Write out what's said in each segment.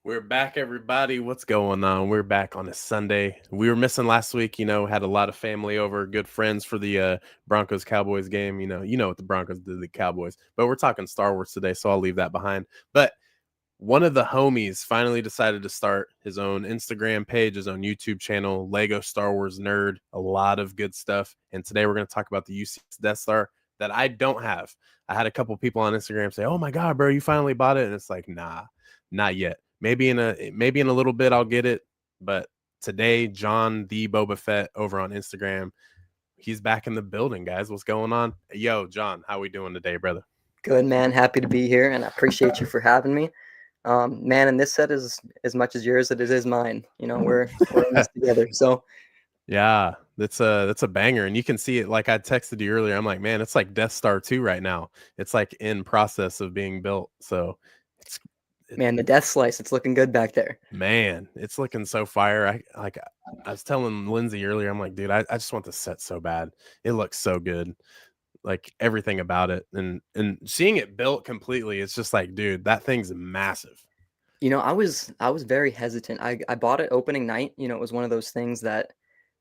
We're back, everybody. What's going on? We're back on a Sunday. We were missing last week. Had a lot of family over, good friends for the Broncos Cowboys game. You know what the Broncos did to the Cowboys. But we're talking Star Wars today, so I'll leave that behind. But one of the homies finally decided to start his own Instagram page, his own YouTube channel, Lego Star Wars Nerd. A lot of good stuff. And today we're going to talk about the UCS Death Star that I don't have. I had a couple people on Instagram say, "Oh my God, bro, you finally bought it," and it's like, nah, not yet. Maybe in a little bit I'll get it. But today, John the Boba Fett over on Instagram, he's back in the building, guys. What's going on? Yo, John, how we doing today, brother? Good, man. Happy to be here, and I appreciate you for having me. Man, and this set is as much as yours as it is mine. We're in this together. So Yeah, that's a banger, and you can see it. Like I texted you earlier, I'm like, man, it's like Death Star 2 right now. It's like in process of being built. So it's man, the death slice, it's looking good back there. man, it's looking so fire. I was telling Lindsay earlier, I'm like, dude, I just want the set so bad. It looks so good. Like everything about it. And seeing it built completely, it's just like, dude, that thing's massive. I was very hesitant. I bought it opening night. It was one of those things that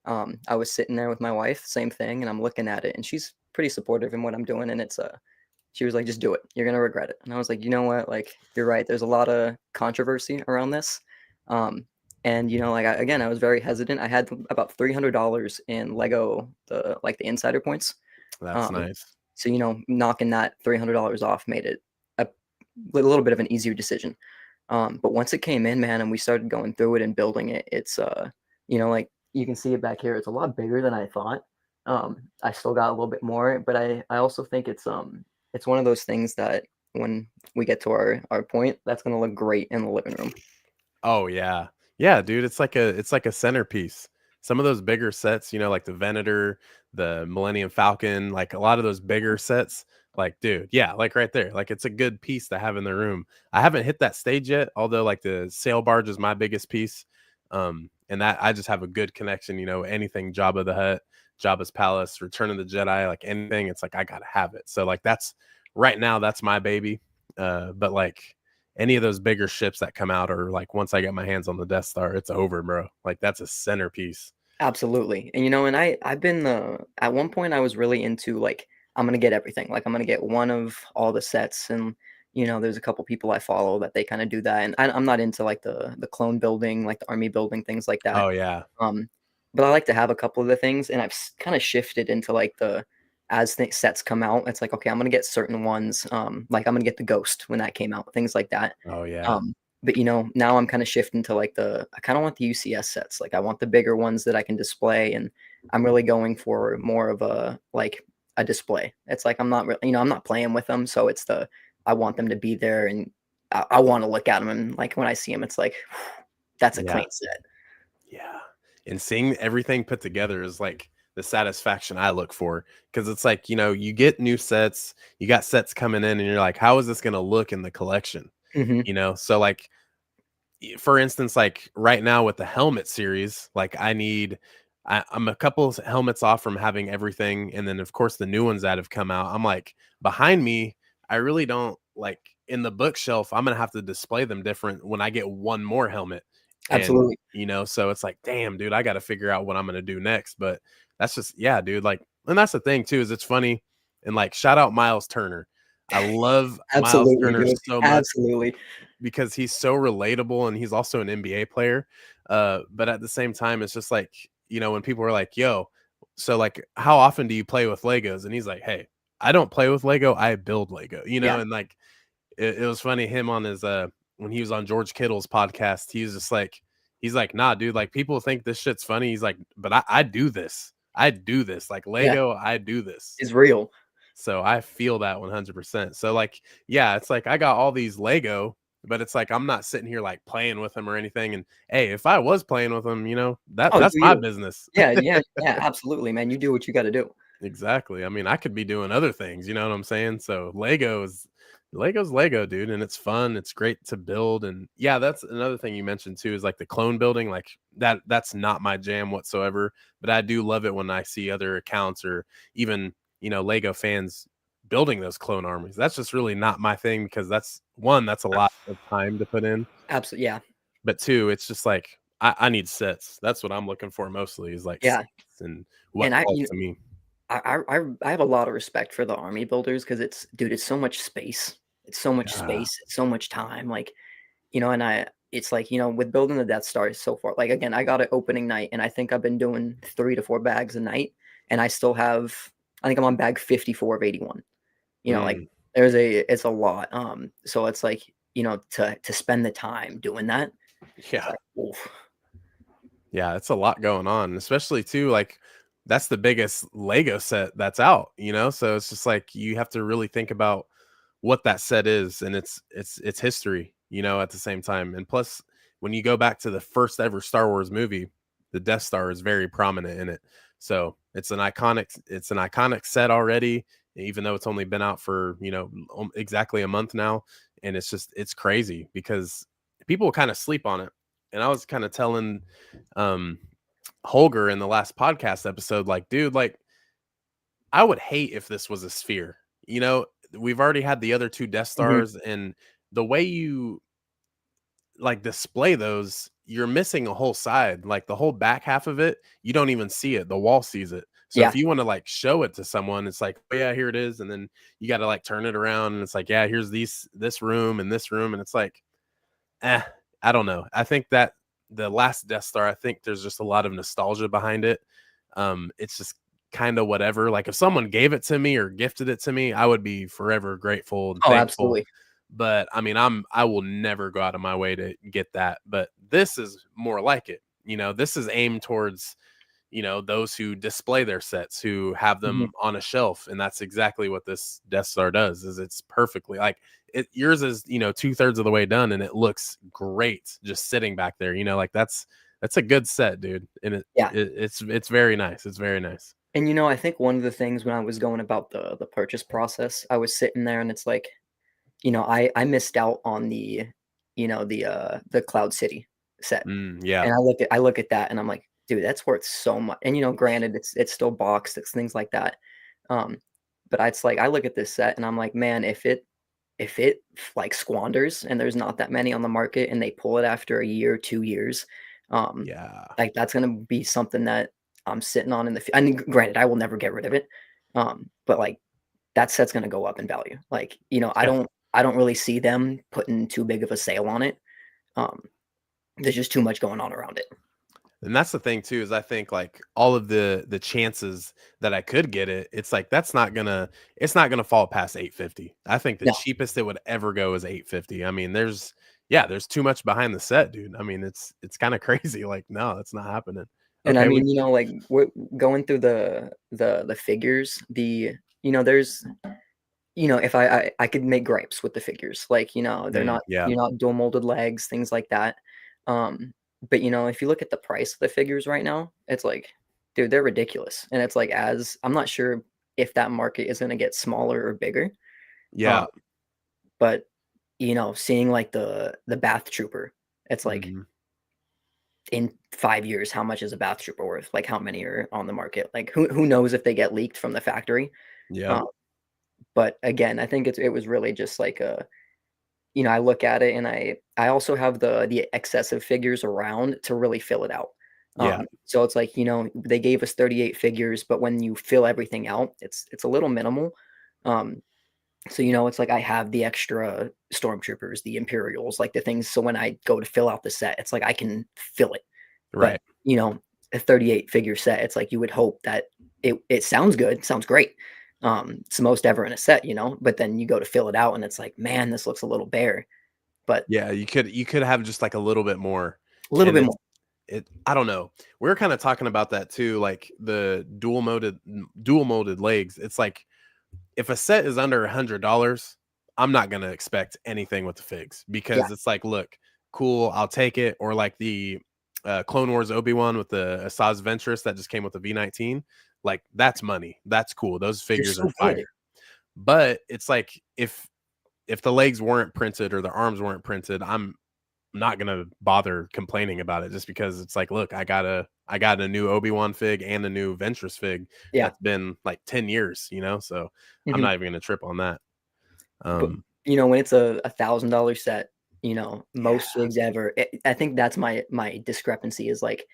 I was sitting there with my wife, same thing, and I'm looking at it, and she's pretty supportive in what I'm doing, and she was like, just do it. You're gonna regret it. And I was like, you know what? Like, you're right. There's a lot of controversy around this. And I was very hesitant. I had about $300 in Lego, the insider points. That's Um, nice. so knocking that $300 off made it a little bit of an easier decision. But once it came in, man, and we started going through it and building it, it's like you can see it back here. It's a lot bigger than I thought. I still got a little bit more, but I also think it's one of those things that when we get to our point, that's gonna look great in the living room. Oh yeah. Yeah, dude, it's like a centerpiece. Some of those bigger sets, like the Venator, the Millennium Falcon, like a lot of those bigger sets, like dude, yeah, like right there. Like it's a good piece to have in the room. I haven't hit that stage yet, although like the sail barge is my biggest piece. And that I just have a good connection, anything Jabba the Hutt, Jabba's Palace, Return of the Jedi, like anything, it's like I gotta have it. So like that's right now, that's my baby. But like any of those bigger ships that come out, or like once I get my hands on the Death Star, it's over, bro. Like that's a centerpiece. Absolutely. And I've been at one point I was really into like I'm gonna get everything. Like I'm gonna get one of all the sets, and there's a couple people I follow that they kind of do that. And I'm not into like the clone building, like the army building, things like that. Oh yeah. Um, but I like to have a couple of the things, and I've kind of shifted into like as sets come out, it's like, okay, I'm gonna get certain ones. Like I'm gonna get the Ghost when that came out, things like that. Oh yeah. But now I'm kind of shifting to like I kind of want the UCS sets. Like I want the bigger ones that I can display, and I'm really going for more of a display. It's like I'm not really, I'm not playing with them, so I want them to be there, and I want to look at them, and like when I see them, it's like that's a Yeah. clean set. Yeah. And seeing everything put together is like the satisfaction I look for, because it's like, you get new sets, you got sets coming in, and you're like, how is this going to look in the collection? Hmm. So like for instance, like right now with the helmet series, like I'm a couple of helmets off from having everything. And then of course the new ones that have come out, I'm like behind me, I really don't like in the bookshelf, I'm gonna have to display them different when I get one more helmet. And Absolutely. so it's like, damn, dude, I gotta figure out what I'm gonna do next. But that's just yeah, dude. Like, and that's the thing too, is it's funny. And like shout out Miles Turner. I love Miles Absolutely, Turner dude. so much Absolutely. because he's so relatable, and he's also an NBA player. But at the same time, it's just like, when people are like, yo, so like, how often do you play with Legos? And he's like, hey, I don't play with Lego, I build Lego, Yeah. and like, it was funny, him on his, when he was on George Kittle's podcast, he was just like, he's like, nah, dude, like people think this shit's funny. He's like, but I do this. I do this. Like Yeah. Lego, I do this. Is real. So I feel that 100%. So like, yeah, it's like I got all these Lego, but it's like I'm not sitting here like playing with them or anything. And hey, if I was playing with them, Oh, that's do my you. business. Yeah, yeah, yeah, absolutely, man. You do what you gotta do. Exactly. I mean, I could be doing other things, you know what I'm saying? So Lego's Lego, dude, and it's fun. It's great to build. And yeah, that's another thing you mentioned too, is like the clone building. Like that's not my jam whatsoever. But I do love it when I see other accounts, or even, Lego fans building those clone armies. That's just really not my thing because that's a lot of time to put in. Absolutely, yeah, But two, it's just like I need sets. That's what I'm looking for mostly is like yeah, sets and what and I calls you to me. I have a lot of respect for the army builders because dude, it's so much space. It's so much Yeah. space, it's so much time, like, and it's like, with building the Death Star so far, like, again, I got it opening night, and I think I've been doing 3 to 4 bags a night, and I think I'm on bag 54 of 81. Like, Mm, it's a lot, so it's like, to spend the time doing that, it's yeah. like, oof. Yeah, it's a lot going on, especially too, like that's the biggest Lego set that's out, So it's just like you have to really think about what that set is and it's history, at the same time. And plus, when you go back to the first ever Star Wars movie, the Death Star is very prominent in it. So it's an iconic set already, even though it's only been out for, exactly a month now. And it's crazy because people kind of sleep on it. And I was kind of telling um Holger in the last podcast episode, like, dude, like I would hate if this was a sphere. You know, we've already had the other two Death Mhm. Stars, and the way you like display those, you're missing a whole side, like the whole back half of it. You don't even see it; the wall sees it. So if Yeah, you want to like show it to someone, it's like, oh yeah, here it is, and then you got to like turn it around, and it's like, yeah, here's this room and this room, and it's like, Eh, I don't know. I think that the last Death Star, I think there's just a lot of nostalgia behind it. It's just kind of whatever. Like if someone gave it to me or gifted it to me, I would be forever grateful and oh, thankful. absolutely. But I mean, I will never go out of my way to get that. But this is more like it. This is aimed towards those who display their sets, who have Mhm. them on a shelf, and that's exactly what this Death Star does. Is it's perfectly like yours is 2/3 of the way done, and it looks great just sitting back there. Like that's a good set, dude, and Yeah. it's very nice. It's very nice. And, I think one of the things when I was going about the purchase process, I was sitting there and it's like, I missed out on the Cloud City set. Yeah, And I look at that and I'm like, "Dude, that's worth so much." And, granted, it's still boxed, it's things like that. Um, but it's like I look at this set and I'm like, "Man, if it like squanders and there's not that many on the market and they pull it after a year, 2 years, um, yeah, like that's gonna be something that I'm sitting on in the I mean, granted, I will never get rid of it, but like that set's gonna go up in value. Like, yeah. I don't really see them putting too big of a sale on it. Um, there's just too much going on around it. And that's the thing too, is I think like all of the chances that I could get it, it's like it's not gonna fall past 850. I think the No, cheapest it would ever go is 850. I mean, there's too much behind the set, dude. I mean, it's kind of crazy. Like, no, that's not happening. and I Okay, we mean, like we're going through the figures, there's if I could make gripes with the figures, like, yeah, you're not dual molded legs, things like that. Um, but, if you look at the price of the figures right now, it's like, dude, they're ridiculous. And it's like, as I'm not sure if that market is gonna get smaller or bigger. Um, yeah. but, seeing like the Bath Trooper, it's like Mhm. in 5 years, how much is a Bath Trooper worth? Like how many are on the market? Like who knows if they get leaked from the factory? Yep. Um, but again, I think it was really just like I look at it and I also have the excessive figures around to really fill it out. Yeah. So it's like, they gave us 38 figures, but when you fill everything out, it's a little minimal. Um, so it's like I have the extra stormtroopers, the Imperials, like the things. So when I go to fill out the set, it's like I can fill it. But Right. a 38 figure set, it's like you would hope that it sounds good, sounds great. It's the most ever in a set, but then you go to fill it out and it's like, man, this looks a little bare. But Yeah, you could have just like a little bit more. a little And bit more. I don't know. We are kind of talking about that too, like the dual molded legs. It's like if a set is under $100, I'm not gonna expect anything with the figs Yeah, because it's like, look, cool, I'll take it. Or like the Clone Wars Obi-Wan with the Asajj Ventress that just came with the V19. Like that's money. That's cool. Those they're figures are so good. fire. But it's like if the legs weren't printed or the arms weren't printed, not gonna bother complaining about it just because it's like, look, I got a new Obi-Wan fig and a new Ventress fig Yeah. that's been like 10 years, you know, so I'm Mhm. not even gonna trip on that. But, Um, when it's a $1,000 set, most yeah, figs ever, I think that's my discrepancy is, like,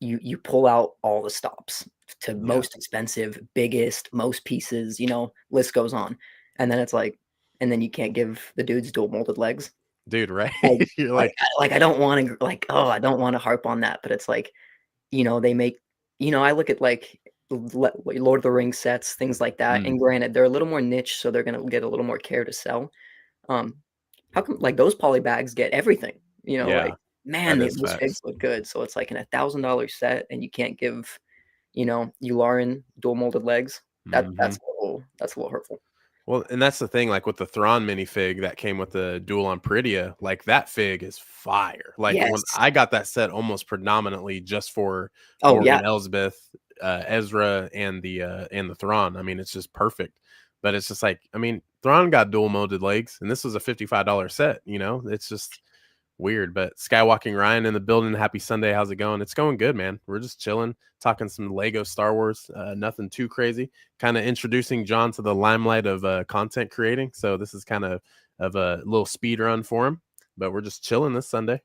you pull out all the stops to yeah, most expensive, biggest, most pieces, list goes on, and then it's like and then you can't give the dudes dual molded legs. dude, right? Like You're like like, I don't wanna, like, oh, I don't wanna harp on that, but it's like, they make I look at, like, Lord of the Rings sets, things like that, mm, and granted, they're a little more niche, so they're gonna get a little more care to sell. Um, how come, like, those poly bags get everything, like, yeah, man, that is those figs facts. look good, so it's like in $1,000 set, and you can't give, Yularen dual molded legs. Mhm. That's a little hurtful. Well, and that's the thing, like with the Thrawn minifig that came with the dual on Peridia, like that fig is fire. Like when Yes. I got that set almost predominantly just for Oh, yeah, Morgan Elsbeth, Ezra, and the Thrawn. I mean, it's just perfect. But it's just like, I mean, Thrawn got dual molded legs, and this was a $55 set, you know? It's just weird. But Skywalking Ryan in the building. Happy Sunday. How's it going? It's going good, man. We're just chilling, talking some Lego Star Wars. Nothing too crazy. Kind of introducing John to the limelight of content creating. So this is kind of a little speed run for him. But we're just chilling this Sunday.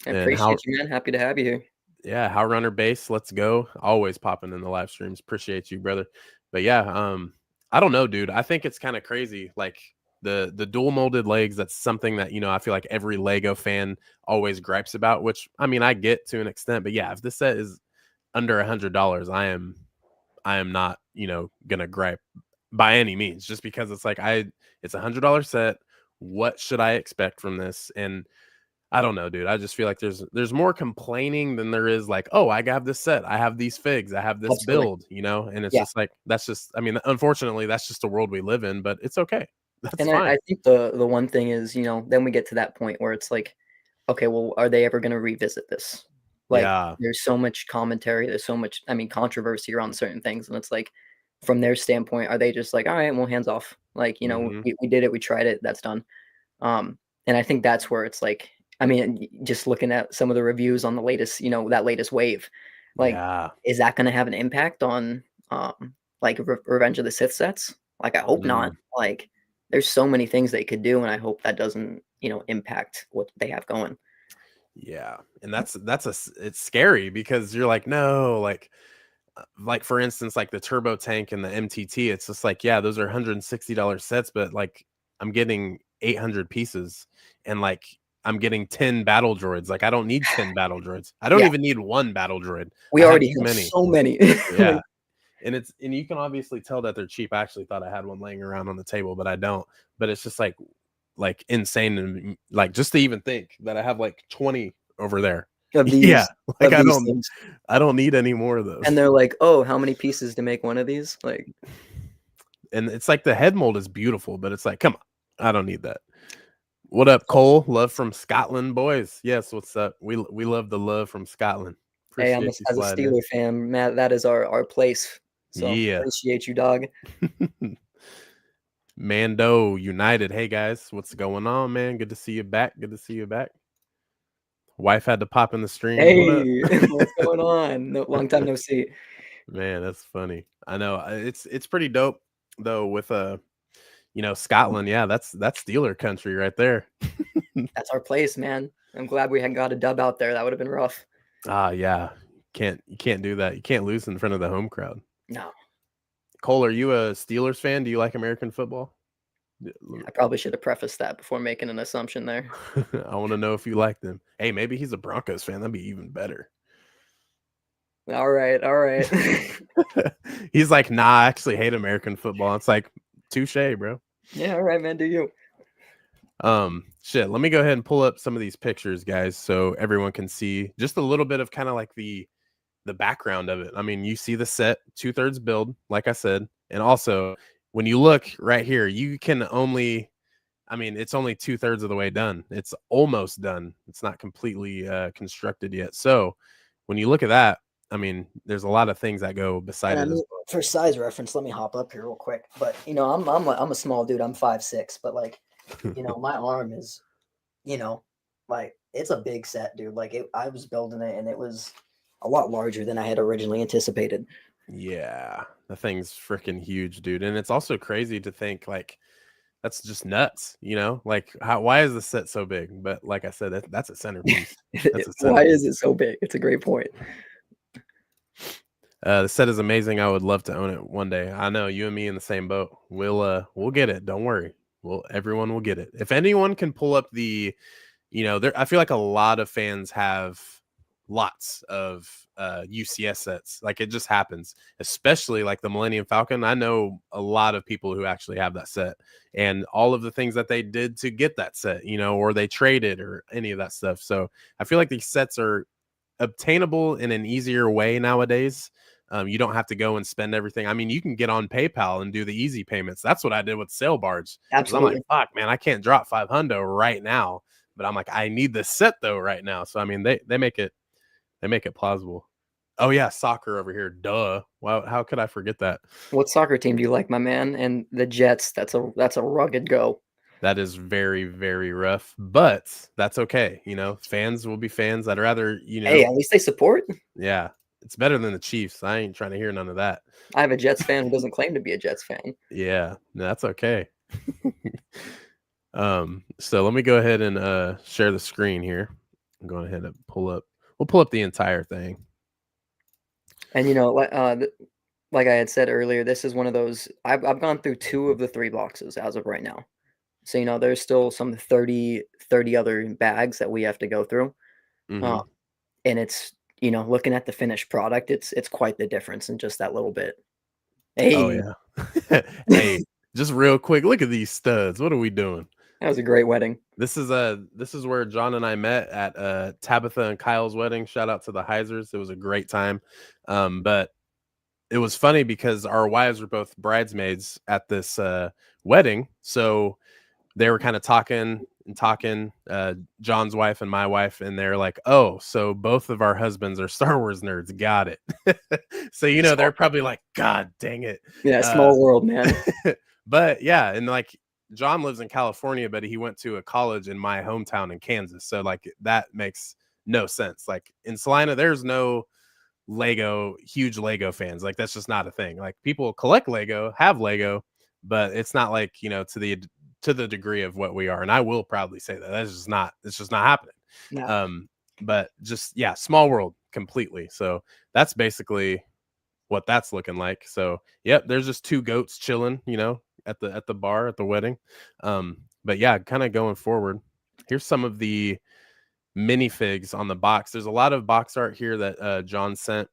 I And how appreciate you, man, happy to have you here. yeah, how runner base, let's go. Always popping in the live streams. Appreciate you, brother. But yeah, I don't know, dude. I think it's kind of crazy. Like the dual molded legs, that's something that, I feel like every Lego fan always gripes about, which I mean I get to an extent, but yeah, if this set is under $100, I am not, gonna gripe by any means, just because it's like it's $100 set. What should I expect from this? And I don't know, dude. I just feel like there's more complaining than there is like, oh, I have this set, I have these figs, I have this Absolutely. build, and it's Yeah. just like that's just I mean, unfortunately, that's just the world we live in, but it's okay. That's And I fine. think the one thing is, then we get to that point where it's like, okay, well, are they ever gonna revisit this? Like, Yeah. there's so much commentary, there's so much, I mean, controversy around certain things, and it's like, from their standpoint, are they just like, "All right, well, hands off." Like, Mhm. we did it, we tried it, that's done. And I think that's where it's like, I mean, just looking at some of the reviews on the latest, that latest wave, like, Yeah. is that gonna have an impact on, like, Revenge of the Sith sets? Like, I hope not. Mm. Like, there's so many things they could do, and I hope that doesn't, impact what they have going. Yeah. And it's scary because you're like, no, like for instance, like the turbo tank and the MTT, it's just like, yeah, those are $160 sets, but like I'm getting 800 pieces and like I'm getting 10 battle droids. Like I don't need 10 battle droids. I don't Yeah, even need one battle droid. we I have already too have many. so many. Yeah. Like, And you can obviously tell that they're cheap. I actually thought I had one laying around on the table, but I don't. But it's just like insane and like just to even think that I have like 20 over there. of Yeah. these Like of these things, I don't need any more of those. and they're like, "Oh, how many pieces to make one of these?" Like, And it's like the head mold is beautiful, but it's like, come on, I don't need that. What up, Cole? Love from Scotland, boys. Yes, what's up? We love the love from Scotland. hey, Appreciate you as a sliding in. Steeler fan, Matt, that is our place. So, Yeah. appreciate you, dog. Mando United. Hey guys, what's going on, man? Good to see you back. Good to see you back. Wife had to pop in the stream. What up? Hey, what's going on? No, long time no see. Man, that's funny. I know. It's pretty dope though with Scotland. Yeah, that's Steeler country right there. That's our place, man. I'm glad we had got a dub out there. That would have been rough. Ah, yeah. You can't do that. You can't lose in front of the home crowd. No, Cole, are you a Steelers fan? Do you like American football? I probably should have prefaced that before making an assumption there. I want to know if you like them. Hey, maybe he's a Broncos fan. That'd be even better. All right, all right. He's like, nah, I actually hate American football. It's like, touche, bro. Yeah, all right, man. Do you? Shit. Let me go ahead and pull up some of these pictures, guys, so everyone can see just a little bit of kind of like the background of it. I mean, you see the set, 2/3 build, like I said, and also when you look right here, you can only I mean, it's only 2/3 of the way done. It's almost done. It's not completely constructed yet. So when you look at that, I mean, there's a lot of things that go beside And I it as mean, for size reference, let me hop up here real quick. But I'm a small dude. I'm 5'6", but like, well. my arm is, you know, Like, it's a big set, dude. Like, I was building it, and it was a lot larger than I had originally anticipated. Yeah, the thing's freaking huge, dude. And it's also crazy to think like that's just nuts, you know? Like why is the set so big? But like I said, that's a centerpiece. That's a Why is centerpiece. it so big? It's a great point. The set is amazing. I would love to own it one day. I know you and me in the same boat. We'll get it. Don't worry. Everyone will get it. If anyone can pull up the, there I feel like a lot of fans have lots of UCS sets. Like it just happens, especially like the Millennium Falcon. I know a lot of people who actually have that set and all of the things that they did to get that set, or they traded or any of that stuff. So I feel like these sets are obtainable in an easier way nowadays. You don't have to go and spend everything. I mean, you can get on PayPal and do the easy payments. That's what I did with Sail Barge because I'm like, Absolutely. fuck, man, I can't drop 500 right now. But I'm like, I need this set though right now. So I mean, they make it plausible. Oh yeah, soccer over here. Duh. Wow, how could I forget that? What soccer team do you like, my man? And the Jets, that's a rugged go. That is very, very rough, but that's okay. Fans will be fans. I'd rather, Hey, at least they support. yeah, it's better than the Chiefs. I ain't trying to hear none of that. I have a Jets fan who doesn't claim to be a Jets fan. Yeah, no, that's okay. So let me go ahead and share the screen here. I'm going ahead and we'll pull up the entire thing. And like I had said earlier, this is one of those. I've gone through 2 of the 3 boxes as of right now. So there's still some 30 other bags that we have to go through. Mm-hmm. Um, and it's looking at the finished product, it's quite the difference in just that little bit. Oh Hey, yeah. Hey, just real quick, look at these studs. What are we doing? that was a great wedding. This is where John and I met at Tabitha and Kyle's wedding. Shout out to the Heisers. It was a great time. But it was funny because our wives were both bridesmaids at this wedding. So they were kind of talking and talking, John's wife and my wife, and they're like, "Oh, so both of our husbands are Star Wars nerds. Got it." So they're Small, probably like, "God dang it." yeah, Uh, small world, man. but yeah, and like John lives in California, but he went to a college in my hometown in Kansas. So like that makes no sense. Like in Salina, there's no huge Lego fans. Like that's just not a thing. Like people collect Lego, have Lego, but it's not like, to the degree of what we are. And I will proudly say that it's just not happening. No, Um, but just yeah, small world completely. So that's basically what that's looking like. So yep, there's just 2 goats chilling, at the bar at the wedding. But yeah, kind of going forward. Here's some of the minifigs on the box. There's a lot of box art here that John sent.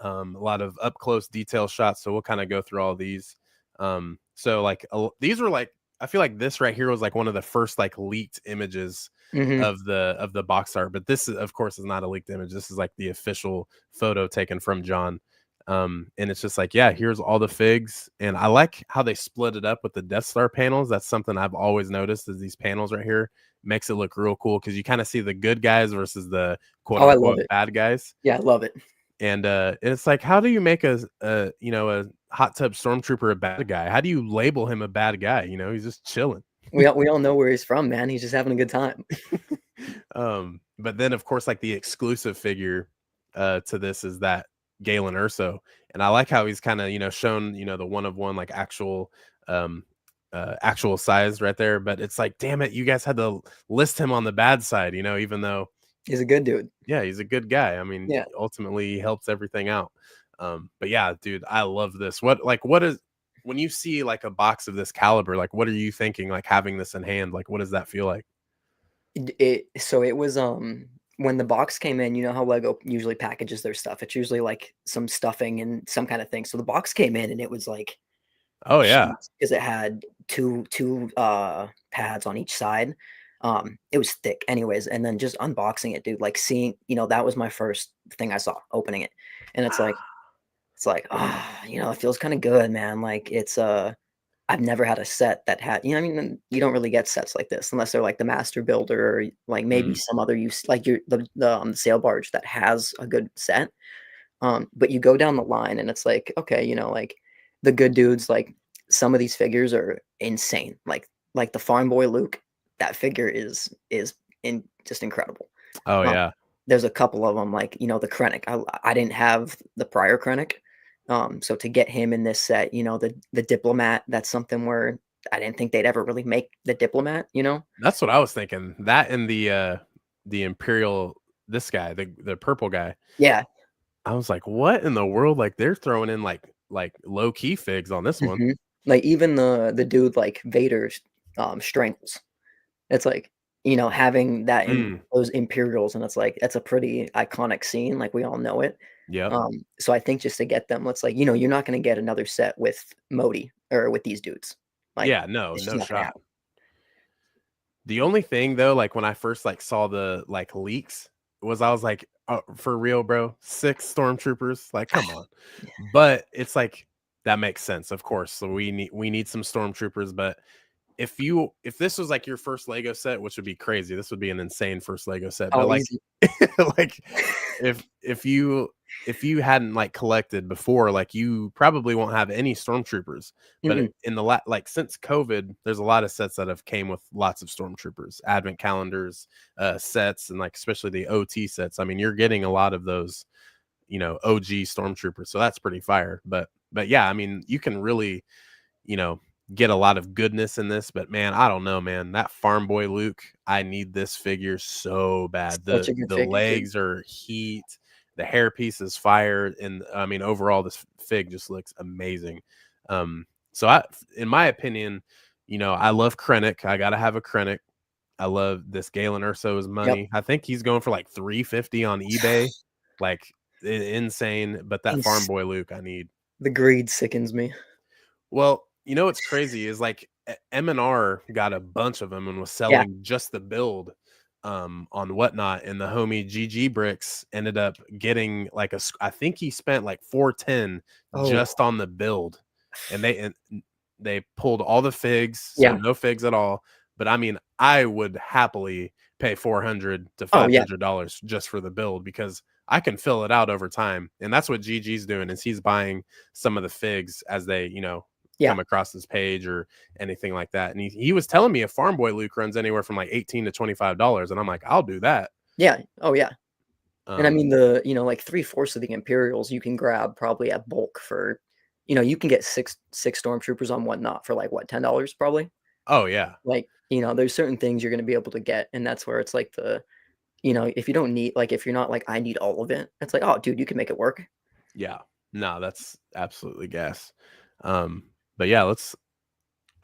A lot of up close detail shots. So we'll kind of go through all these. So like these were like I feel like this right here was like one of the first like leaked images hmm of the box art. But this is, of course, is not a leaked image. This is like the official photo taken from John. And it's just like, yeah, here's all the figs. And I like how they split it up with the Death Star panels. That's something I've always noticed is these panels right here makes it look real cool because you kind of see the good guys versus the quote Oh, I love unquote it. bad guys. Yeah, I love it. And it's like, how do you make a hot tub stormtrooper a bad guy? How do you label him a bad guy? He's just chilling. We all know where he's from, man. He's just having a good time. But then of course, like the exclusive figure to this is that Galen Urso, and I like how he's kind of shown the one of one like um actual size right there. But it's like, damn it, you guys had to list him on the bad side, even though He's a good dude. yeah, he's a good guy. I mean, Yeah. ultimately he helps everything out. But yeah, dude, I love this. What is when you see like a box of this caliber, like what are you thinking like having this in hand? Like what does that feel like? So it was when the box came in, you know how Lego usually packages their stuff. It's usually like some stuffing and some kind of thing. So the box came in and it was like Oh yeah. huge because it had two pads on each side. It was thick anyways, and then just unboxing it, dude, like seeing, that was my first thing I saw opening it. And it's like, ah, it feels kind of good, man. Like I've never had a set that had, I mean, you don't really get sets like this unless they're like the master builder or like maybe Mm, some other use, like the sail barge that has a good set. But you go down the line and it's like, okay, like the good dudes, like some of these figures are insane. Like the farm boy Luke, that figure is just incredible. Oh Um, yeah. there's a couple of them, like, the Krennic. I didn't have the prior Krennic, so to get him in this set, the Diplomat, that's something where I didn't think they'd ever really make the Diplomat, you know? That's what I was thinking. That and the Imperial, this guy, the purple guy. Yeah. I was like, what in the world? Like they're throwing in like low key figs on this one. Mhm. Like, even the dude, like, Vader's, strangles. It's like, having that in Mm, those Imperials, and it's like, that's a pretty iconic scene, like, we all know it. yep. So I think just to get them, it's like, you're not gonna get another set with Modi or with these dudes. Like, Yeah, no, it's just no not gonna shot. happen. The only thing though, like when I first like saw the like leaks, was I was like, for real, bro, 6 stormtroopers, like come on. Yeah. But it's like that makes sense, of course. So we need some stormtroopers, but if this was like your first Lego set, which would be crazy, this would be an insane first Lego set. But Oh, like, easy. like if you hadn't like collected before, like you probably won't have any stormtroopers. But Mm-mm. in the like since COVID, there's a lot of sets that have came with lots of stormtroopers, advent calendars, sets, and like especially the OT sets. I mean, you're getting a lot of those, OG stormtroopers, so that's pretty fire. But yeah, I mean, you can really, you know, get a lot of goodness in this, but man, I don't know, man. That farm boy Luke, I need this figure so bad. Such The a good the figure too. legs are heat, the hairpiece is fire, and I mean overall this fig just looks amazing. So in my opinion, I love Krennic. I gotta have a Krennic. I love this Galen Urso's Yep. money. I think he's going for like 350 on eBay. Like insane. But that farm Ins boy Luke, I need. The greed sickens me. Well, what's crazy is like M&R got a bunch of them and was Yeah. selling just the build on whatnot, and the homie GG Bricks ended up getting like I think he spent like 410 Oh, just on the build, and they pulled all the figs, so yeah. no figs at all. But I mean, I would happily pay 400 to Oh, yeah. $500 just for the build because I can fill it out over time, and that's what GG's doing is he's buying some of the figs as they Yeah. come across his page or anything like that. And he was telling me a farm boy Luke runs anywhere from like 18 to $25, and I'm like, I'll do that. Yeah. Oh, yeah. And I mean, Um, like 3/4 of the Imperials you can grab probably at bulk for, you can get six stormtroopers on whatnot for like what, $10 probably? oh yeah, Like, there's certain things you're gonna be able to get, and that's where it's like if you don't need, like, if you're not like, I need all of it, it's like, oh, dude, you can make it work. yeah. No, that's absolutely gas. Um, but yeah, let's.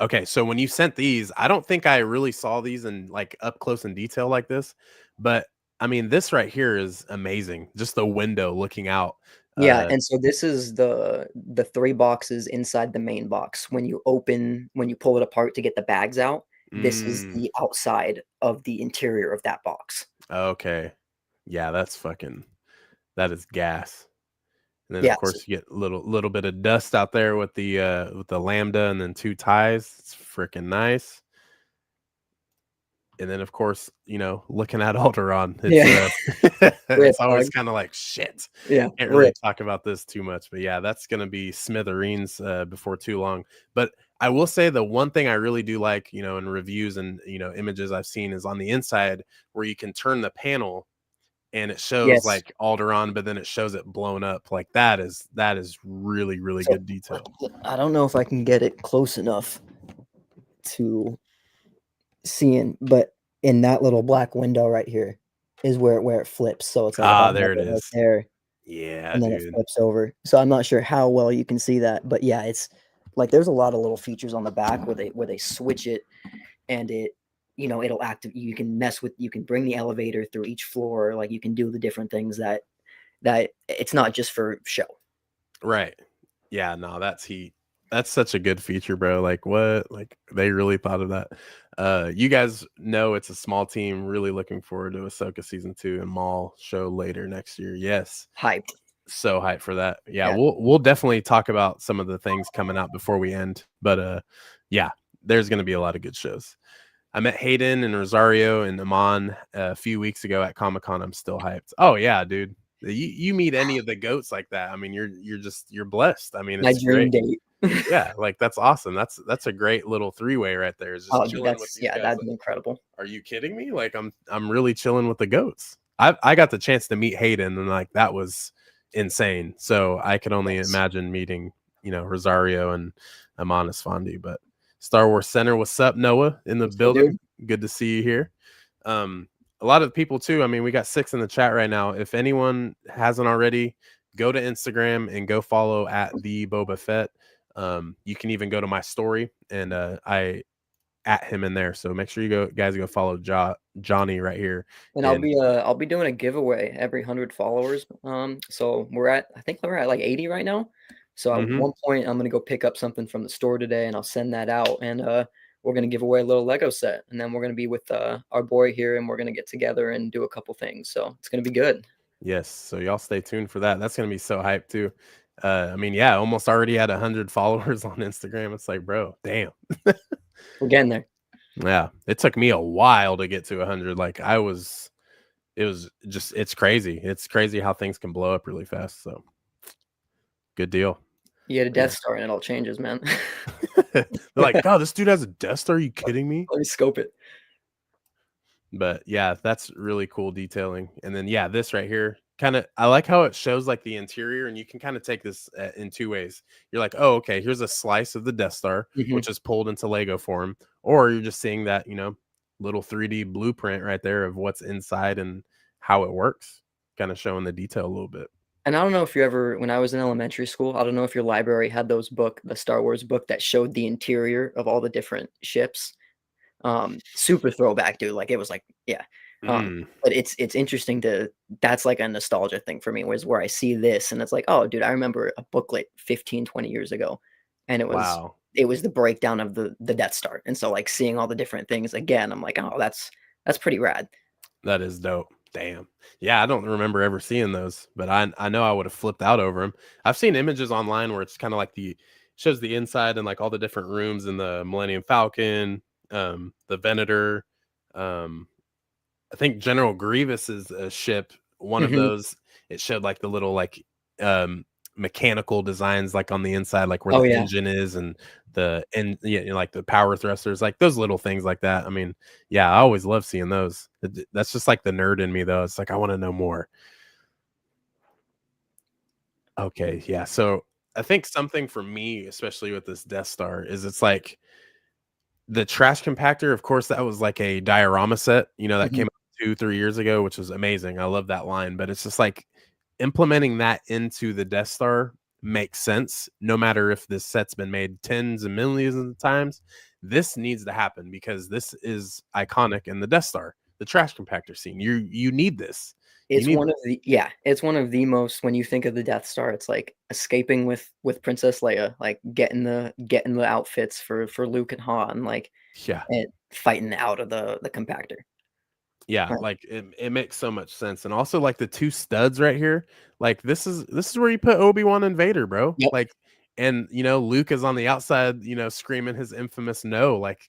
Okay, so when you sent these, I don't think I really saw these in like up close and detail like this, but I mean, this right here is amazing. Just the window looking out. Yeah, Uh, and so this is the 3 boxes inside the main box. When you pull it apart to get the bags out, this is mm, the outside of the interior of that box. okay, yeah, that is gas. And then of Yeah, so course you get a little bit of dust out there with the lambda and then 2 ties. It's freaking nice. And then of course, looking at Alderaan, it's yeah. Rip, it's always dog. kind of like shit. Yeah, Can't really rip. talk about this too much, but yeah, that's gonna be smithereens before too long. But I will say the one thing I really do like, in reviews and images I've seen is on the inside where you can turn the panel and it shows Yes. like Alderaan, but then it shows it blown up. Like that is really, really So, good detail. I don't know if I can get it close enough to seeing, but in that little black window right here is where it flips, so it's like if I Ah, have there it it right is. there, Yeah, and then it dude. flips over. So I'm not sure how well you can see that, but yeah, it's like there's a lot of little features on the back where they switch it, and it'll active. You can bring the elevator through each floor. Like, you can do the different things that it's not just for show. Right. Yeah, no, that's heat. That's such a good feature, bro. Like what? Like they really thought of that. You guys know it's a small team. Really looking forward to Ahsoka season 2 and Maul show later next year. Yes. Hyped. So hyped for that. Yeah, Yeah. we'll definitely talk about some of the things coming out before we end. But yeah, there's gonna be a lot of good shows. I met Hayden and Rosario and Amon a few weeks ago at Comic-Con. I'm still hyped. Oh yeah, dude. You meet any of the goats like that. I mean, you're blessed. I mean, My it's dream great. date. Yeah, like, that's awesome. That's a great little three-way right there, is just Oh, dude, chilling with that's these yeah, guys, that'd like, be incredible. are you kidding me? Like, I'm really chilling with the goats. I got the chance to meet Hayden, and, like, that was insane. So, I could only Yes. imagine meeting, Rosario and Amanis Fondi. But Star Wars Center, what's up, Noah, in the What's up, building? dude? Good to see you here. Um, a lot of people too, I mean, we got 6 in the chat right now. If anyone hasn't already, go to Instagram and go follow at the Boba Fett. You can even go to my story, and, I at him in there. So make sure you guys go follow Johnny right here. And And I'll be doing a giveaway every 100 followers. So I think we're at like 80 right now. So at mhm, one point, I'm gonna go pick up something from the store today, and I'll send that out. And we're gonna give away a little Lego set, and then we're gonna be with our boy here, and we're gonna get together and do a couple things. So it's gonna be good. yes, so y'all stay tuned for that. That's gonna be so hyped too. I mean, yeah, almost already at 100 followers on Instagram. It's like, bro, damn. We're getting there. Yeah, it took me a while to get to 100. Like, it was just, it's crazy. It's crazy how things can blow up really fast. So good deal. You get a But Death yeah. Star, and it all changes, man. They're like, "God, this dude has a Death Star. Are you kidding me?" Let me scope it. But yeah, that's really cool detailing. And then yeah, this right here, kind of, I like how it shows like the interior, and you can kind of take this in two ways. You're like, oh, okay, here's a slice of the Death Star, Mhm. which is pulled into Lego form, or you're just seeing that, little 3D blueprint right there of what's inside and how it works, kind of showing the detail a little bit. And I don't know if you ever when I was in elementary school, I don't know if your library had the Star Wars book that showed the interior of all the different ships. Super throwback, dude, like, it was like yeah, Mm, but it's interesting to that's like a nostalgia thing for me, was where I see this and it's like, "Oh, dude, I remember a booklet 15, 20 years ago," and wow. it was the breakdown of the Death Star, and so, like, seeing all the different things again, I'm like, "Oh, that's pretty rad." That is dope. Damn. Yeah, I don't remember ever seeing those, but I know I would have flipped out over them. I've seen images online where it's kind of like the shows the inside and like all the different rooms in the Millennium Falcon, the Venator, um, I think General Grievous's ship, one of Mhm. those, it showed like the little like um mechanical designs like on the inside, like where Oh, the yeah. engine is and yeah, like the power thrusters, like those little things like that. I mean, yeah, I always love seeing those. That's just like the nerd in me though. It's like I want to know more. Okay, yeah. So I think something for me, especially with this Death Star, is it's like the trash compactor, of course, that was like a diorama set, that Mhm. came out 2, 3 years ago, which was amazing. I love that line, but it's just like implementing that into the Death Star makes sense no matter if this set's been made tens and millions of times. This needs to happen because this is iconic in the Death Star, the trash compactor scene. You need this. You It's need one of the yeah, it's one of the most when you think of the Death Star, it's like escaping with Princess Leia, like, getting the outfits for Luke and Han, like, yeah. and fighting out of the compactor. Yeah, Right. like it makes so much sense. And also like the two studs right here, like this is where you put Obi-Wan and Vader, bro. Yep. Like, and Luke is on the outside, screaming his infamous no, like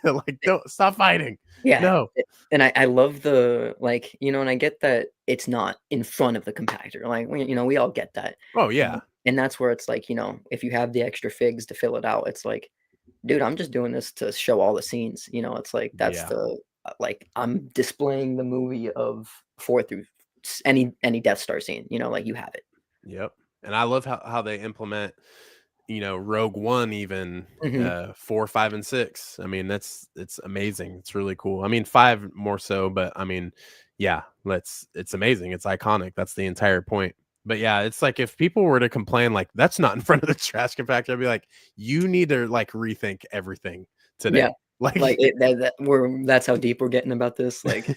like don't stop fighting. Yeah, No. and I love the like, and I get that it's not in front of the compactor, like, we all get that, Oh yeah. and that's where it's like, if you have the extra figs to fill it out, it's like, "Dude, I'm just doing this to show all the scenes," it's like, that's Yeah. the like, I'm displaying the movie of 4 through any Death Star scene, like, you have it. Yep. And I love how they implement, Rogue One even, Mhm. 4, 5, and 6. I mean, it's amazing. It's really cool. I mean, 5 more so, but I mean, yeah, it's amazing. It's iconic. That's the entire point. But yeah, it's like if people were to complain like that's not in front of the trash compactor, I'd be like, you need to like rethink everything Yeah. today. Like Like, that's how deep we're getting about this, like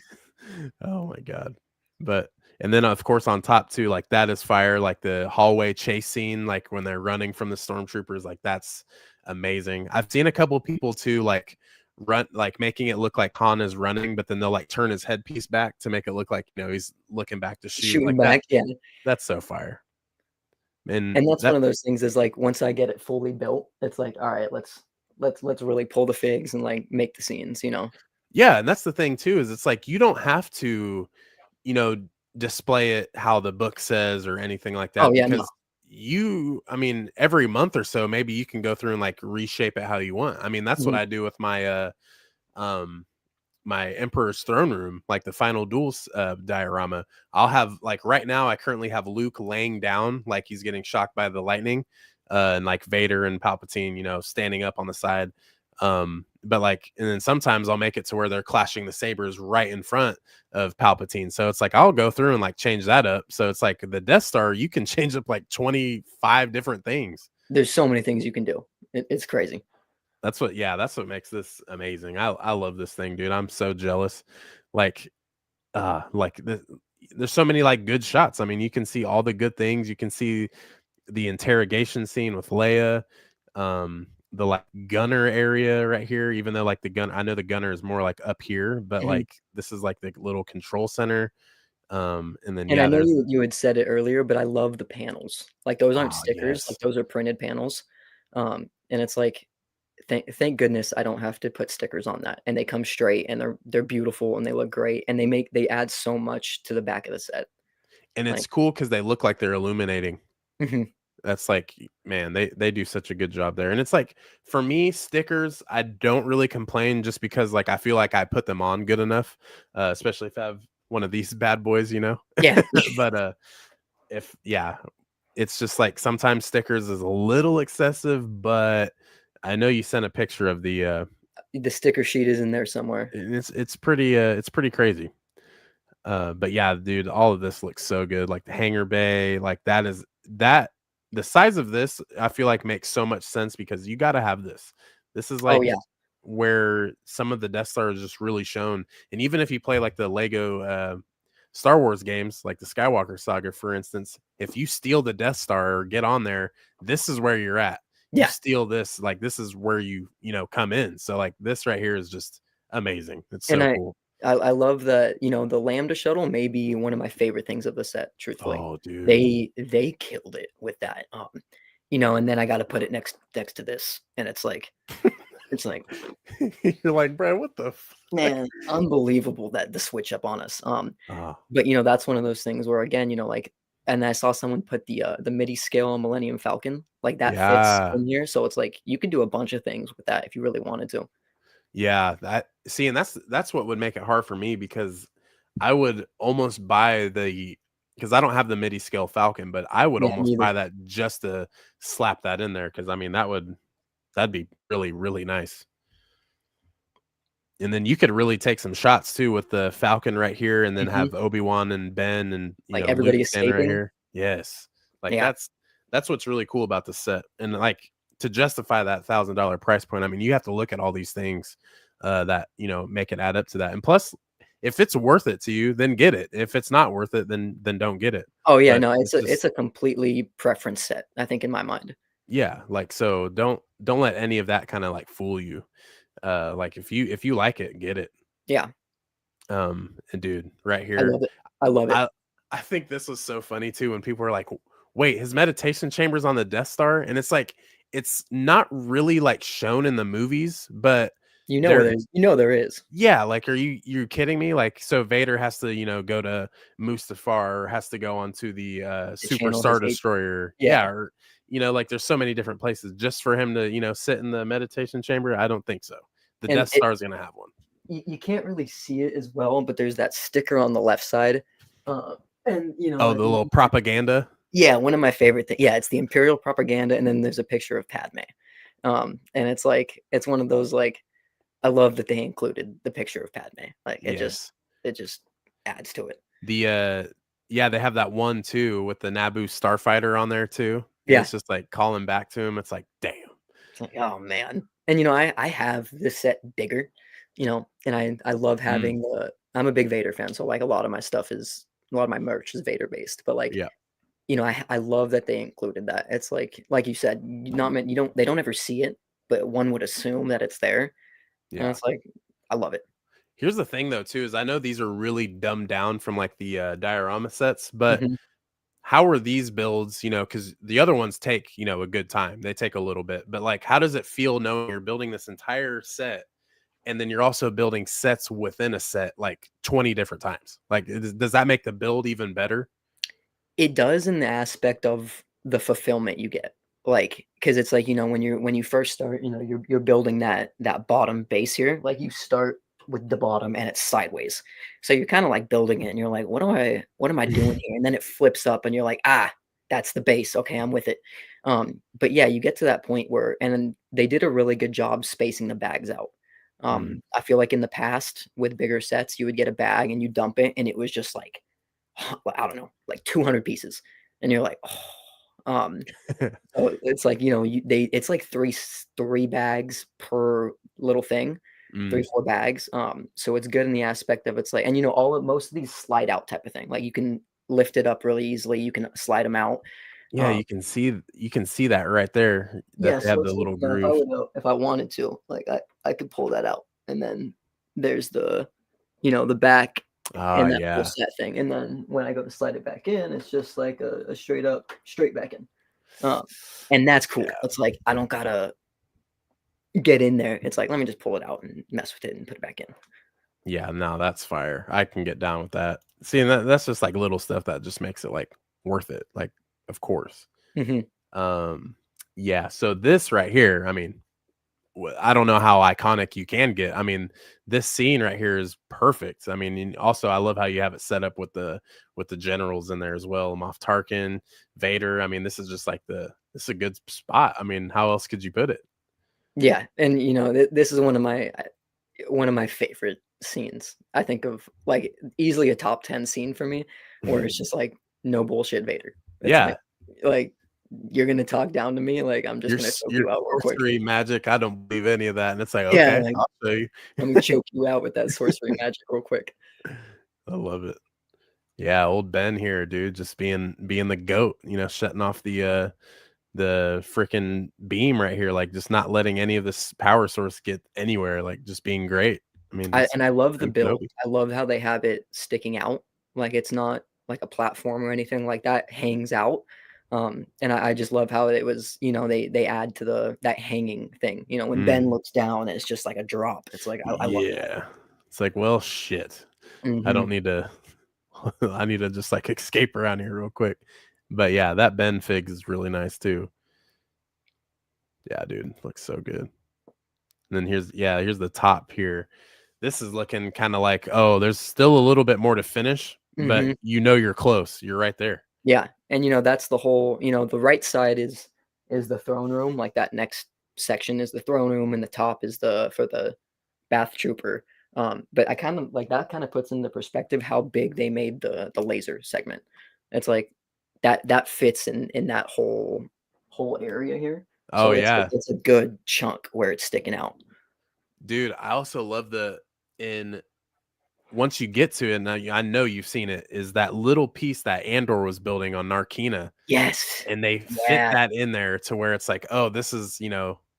oh my god. But and then of course on top too, like that is fire, like the hallway chase scene, like when they're running from the stormtroopers, like that's amazing. I've seen a couple people too, like run like making it look like Han is running, but then they'll like turn his headpiece back to make it look like he's looking back to shoot. shooting Like that back, yeah. that's so fire. And And that's one that of those things is, like, once I get it fully built, it's like, "Alright, let's really pull the figs and, like, make the scenes," you know? yeah, and that's the thing too, is it's like you don't have to you know, display it how the book says or anything like Oh, that yeah, no. because I mean, every month or so, maybe you can go through and like reshape it how you want. I mean, that's what Mhm. I do with um my Emperor's Throne Room, like the Final Duels diorama. I'll have like right now, I currently have Luke laying down like he's getting shocked by the lightning, and like Vader and Palpatine, standing up on the side. But like, and then sometimes I'll make it to where they're clashing the sabers right in front of Palpatine. So it's like I'll go through and like change that up. So it's like the Death Star, you can change up like 25 different things. There's so many things you can do. It's crazy. That's what makes this amazing. I love this thing, dude. I'm so jealous. Like like there's so many like good shots. I mean, you can see all the good things. You can see the interrogation scene with Leia, the like gunner area right here. Even though like I know the gunner is more like up here, but Mhm. like this is like the little control center. And then And I yeah, know there's you had said it earlier, but I love the panels. Like, those aren't stickers, yes, like, those are printed panels, and it's like, thank goodness I don't have to put stickers on that, and they come straight, and they're beautiful, and they look great, and they add so much to the back of the set, and it's like cool because they look like they're illuminating. Mhm. That's like, man, they do such a good job there. And it's like for me, stickers, I don't really complain just because like I feel like I put them on good enough, especially if I have one of these bad boys. Yeah. But if yeah, it's just like sometimes stickers is a little excessive, but I know you sent a picture of the The sticker sheet is in there somewhere. and it's pretty crazy. But yeah, dude, all of this looks so good. Like the hangar bay, like that the size of this, I feel like makes so much sense because you gotta have this. This is Oh, like yeah. where some of the Death Star is just really shown. And even if you play like the Lego Star Wars games, like the Skywalker saga, for instance, if you steal the Death Star or get on there, this is where you're at. You Yeah, steal this, like this is where you come in. So like this right here is just amazing. It's and so cool. I love that, the Lambda shuttle may be one of my favorite things of the set, truthfully. Oh, dude. They killed it with that, and then I gotta put it next to this, and it's like, You're like, "Bro, what the fuck?" man, unbelievable that the switch up on us, Oh, but, that's one of those things where, again, like, and I saw someone put the MIDI scale on Millennium Falcon, like, that fits yeah. in here, so it's like, you could do a bunch of things with that if you really wanted to. Yeah, and that's what would make it hard for me because I would almost buy because I don't have the MIDI scale Falcon, but I would Yeah, me almost either. buy that just to slap that in there because I mean, that'd be really, really nice. And then you could really take some shots too with the Falcon right here, and then Mhm. have Obi-Wan and Ben and, Like, Luke everybody standing right escaping. here. Yes. Like, Yeah. that's what's really cool about the set, and, like, to justify that $1,000 price point, I mean, you have to look at all these things, that, make it add up to that, and plus, if it's worth it to you, then get it. If it's not worth it, then don't get it. Oh, yeah, But no, it's it's just a completely preference set, I think, in my mind. yeah, like, so don't let any of that kinda, like, fool you. Like, if you like it, get it. Yeah, And dude, right I here, love it. I love it. I I think this was so funny too when people were like, "Wait, his meditation chamber's on the Death Star?" And it's like it's not really like shown in the movies, but there There is. yeah, like are you kidding me? Like so Vader has to, go to Mustafar or has to go onto the To Super channel Star his hate. Destroyer. Yeah, Yeah, or like there's so many different places just for him to, sit in the meditation chamber. I don't think so. The and Death Star is going to have one. you can't really see it as well, but there's that sticker on the left side, and, Oh, the one little of my propaganda. yeah, one of my favorite yeah, it's the Imperial propaganda, and then there's a picture of Padme, and it's like it's one of those, like, I love that they included the picture of Padme, like, Yes. it just adds to it. The yeah, they have that one too with the Naboo starfighter on there too, and Yeah. it's just like calling back to him. It's like, damn. It's like, "Oh, man." And, I have this set bigger, and I love Mm, having the I'm a big Vader fan, so, like, a lot of my merch is Vader based, but, like, yeah, I love that they included that. It's like you said, you not meant you don't they don't ever see it, but one would assume that it's there, and yeah. it's like, I love it. Here's the thing though too is I know these are really dumbed down from like the diorama sets, but Mhm. how are these builds? Because the other ones take a good time. They take a little bit, but like, how does it feel knowing you're building this entire set and then you're also building sets within a set like 20 different times? Like, does that make the build even better? It does in the aspect of the fulfillment you get. Like, because it's like, when you first start, you're building that bottom base here. Like you start with the bottom and it's sideways. So you're kind of like building it and you're like, what am I doing here? And then it flips up and you're like, that's the base. Okay, I'm with it. But yeah, you get to that point where, and then they did a really good job spacing the bags out. Mm. I feel like in the past with bigger sets, you would get a bag and you dump it and it was just like, I don't know, like 200 pieces. And you're like, oh, so it's like, it's like three bags per little thing, 3, Mm. 4 bags. So it's good in the aspect of it's like, and most of these slide out type of thing. Like you can lift it up really easily. You can slide them out. Yeah, Um, you can see that right there that yeah, they so have the it's like, little groove. if I wanted to, like I could pull that out, and then there's the back Oh, and that full yeah. set thing, and then when I go to slide it back in, it's just like a straight back in. Um, and that's cool. Yeah. It's like I don't gotta get in there. It's like, let me just pull it out and mess with it and put it back in. Yeah, no, that's fire. I can get down with that. See, and that's just, like, little stuff that just makes it, like, worth it, like, of course. Mhm. Um, yeah, so this right here, I mean, I don't know how iconic you can get. I mean, this scene right here is perfect. I mean, and also I love how you have it set up with the generals in there as well. Moff Tarkin, Vader. I mean, this is just like this is a good spot. I mean, how else could you put it? Yeah, and, this is one of my favorite scenes. I think of, like, easily a top 10 scene for me, where it's just like, no bullshit Vader. It's Yeah, like, "You're gonna talk down to me? Like, I'm just gonna choke your you out real quick." sorcery magic. I don't believe any of that. And it's like, Yeah, okay, like, I'll show you. "Let me choke you out with that sorcery magic real quick." I love it. Yeah, old Ben here, dude, just being the goat, shutting off the freaking beam right here, like, just not letting any of this power source get anywhere, like, just being great. I mean, he's I love the Ben build. Kenobi. I love how they have it sticking out, like, it's not like a platform or anything like that, hangs out, and I just love how it was, they add to that hanging thing, when Ben Mm, looks down, it's just like a drop. It's like, I love that. yeah. It's like, well, shit. I Mhm. don't need to I need to just, like, escape around here real quick. But, yeah, that Ben fig is really nice too. Yeah, dude, looks so good. And then here's the top here. This is looking kinda like, oh, there's still a little bit more to finish, but Mhm. you're close. You're right there. Yeah, and, that's the whole the right side is the throne room, like, that next section is the throne room, and the top is the Bath Trooper. But I kind of like that kind of puts into perspective how big they made the laser segment. It's like that fits in that whole area here. Oh, So yeah. it's a good chunk where it's sticking out. Dude, I also love in once you get to it, now I know you've seen it, is that little piece that Andor was building on Narkina, Yes. and they fit Yeah. that in there to where it's like, "Oh, this is,